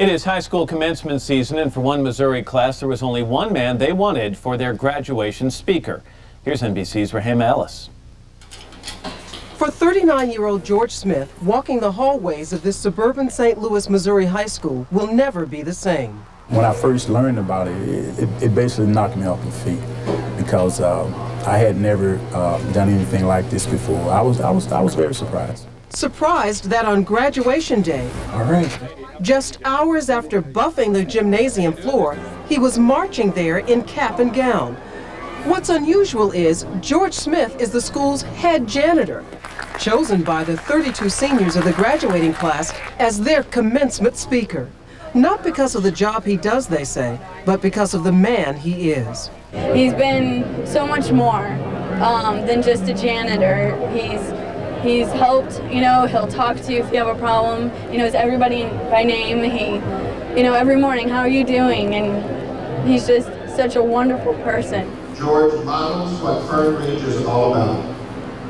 It is high school commencement season, and for one Missouri class, there was only one man they wanted for their graduation speaker. Here's NBC's Rahema Ellis. For 39-year-old George Smith, walking the hallways of this suburban St. Louis, Missouri high school will never be the same. When I first learned about it basically knocked me off my feet because I had never done anything like this before. I was very surprised. Surprised that on graduation day, all right, just hours after buffing the gymnasium floor, he was marching there in cap and gown. What's unusual is George Smith is the school's head janitor, chosen by the 32 seniors of the graduating class as their commencement speaker. Not because of the job he does, they say, but because of the man he is. He's been so much more than just a janitor. He's helped, he'll talk to you if you have a problem. He knows everybody by name. Every morning, how are you doing? And he's just such a wonderful person. George models what Fern Ridge is all about.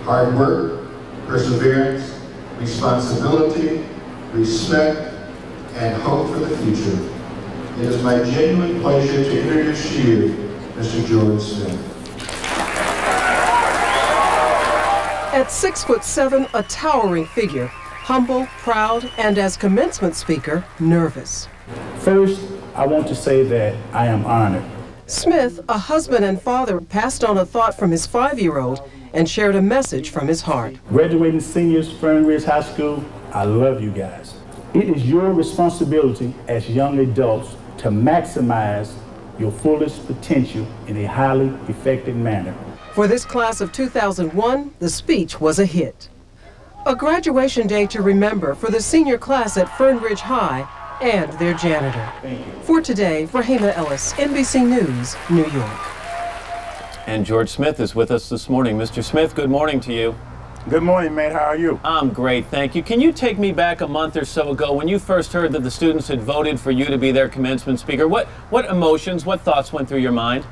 Hard work, perseverance, responsibility, respect, and hope for the future. It is my genuine pleasure to introduce to you Mr. George Smith. At 6'7", a towering figure, humble, proud, and as commencement speaker, nervous. First, I want to say that I am honored. Smith, a husband and father, passed on a thought from his 5-year-old and shared a message from his heart. Graduating seniors, Fern Ridge High School, I love you guys. It is your responsibility as young adults to maximize your fullest potential in a highly effective manner. For this class of 2001, the speech was a hit. A graduation day to remember for the senior class at Fern Ridge High and their janitor. For today, Rahema Ellis, NBC News, New York. And George Smith is with us this morning. Mr. Smith, good morning to you. Good morning, Matt. How are you? I'm great, thank you. Can you take me back a month or so ago when you first heard that the students had voted for you to be their commencement speaker? What emotions, what thoughts went through your mind?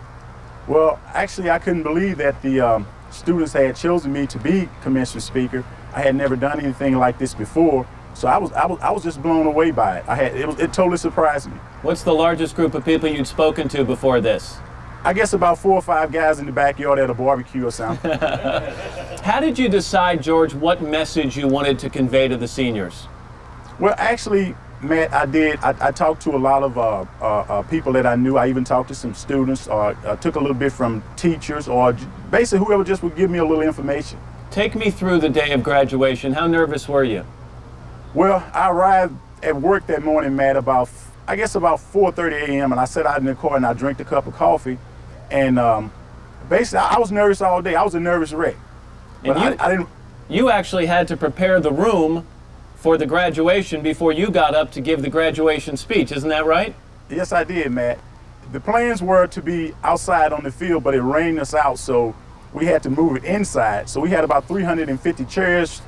Well, actually, I couldn't believe that the students had chosen me to be commencement speaker. I had never done anything like this before, so I was just blown away by it. It totally surprised me. What's the largest group of people you'd spoken to before this? I guess about 4 or 5 guys in the backyard at a barbecue or something. How did you decide, George, what message you wanted to convey to the seniors? Well, actually, Matt, I did. I talked to a lot of people that I knew. I even talked to some students, or took a little bit from teachers, or basically whoever just would give me a little information. Take me through the day of graduation. How nervous were you? Well, I arrived at work that morning, Matt, about 4:30 a.m. and I sat out in the car and I drank a cup of coffee, and basically I was nervous all day. I was a nervous wreck. But I didn't. You actually had to prepare the room for the graduation before you got up to give the graduation speech, isn't that right? Yes, I did, Matt. The plans were to be outside on the field, but it rained us out, so we had to move it inside. So we had about 350 chairs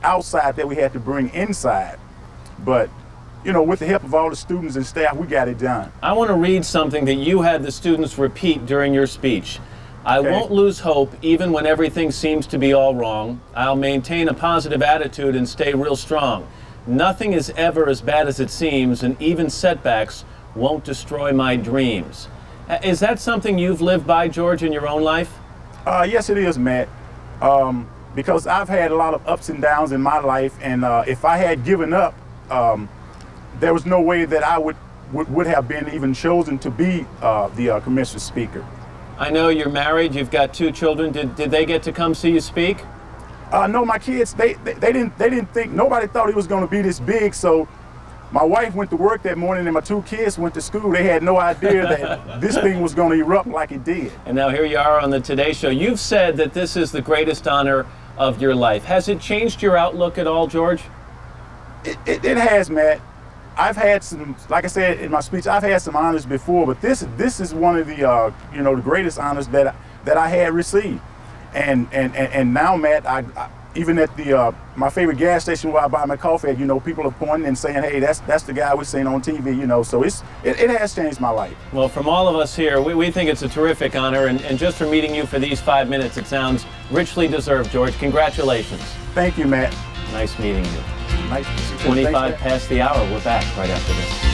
outside that we had to bring inside. But, with the help of all the students and staff, we got it done. I want to read something that you had the students repeat during your speech. I won't lose hope even when everything seems to be all wrong. I'll maintain a positive attitude and stay real strong. Nothing is ever as bad as it seems, and even setbacks won't destroy my dreams. Is that something you've lived by, George, in your own life? Yes, it is, Matt. Because I've had a lot of ups and downs in my life, and if I had given up, there was no way that I would have been even chosen to be the commencement speaker. I know you're married, you've got 2 children. Did they get to come see you speak? No, my kids, they didn't think, nobody thought he was going to be this big, so my wife went to work that morning and my 2 kids went to school. They had no idea that this thing was going to erupt like it did. And now here you are on the Today Show. You've said that this is the greatest honor of your life. Has it changed your outlook at all, George? It has, Matt. I've had some, like I said in my speech, I've had some honors before, but this is one of the the greatest honors that I had received. And now, Matt, I even at the my favorite gas station where I buy my coffee at, people are pointing and saying, hey, that's the guy we're seeing on TV, so it has changed my life. Well, from all of us here, we think it's a terrific honor, and just for meeting you for these 5 minutes, it sounds richly deserved, George. Congratulations. Thank you, Matt. Nice meeting you. Nice. 25 past the hour. We're back right after this.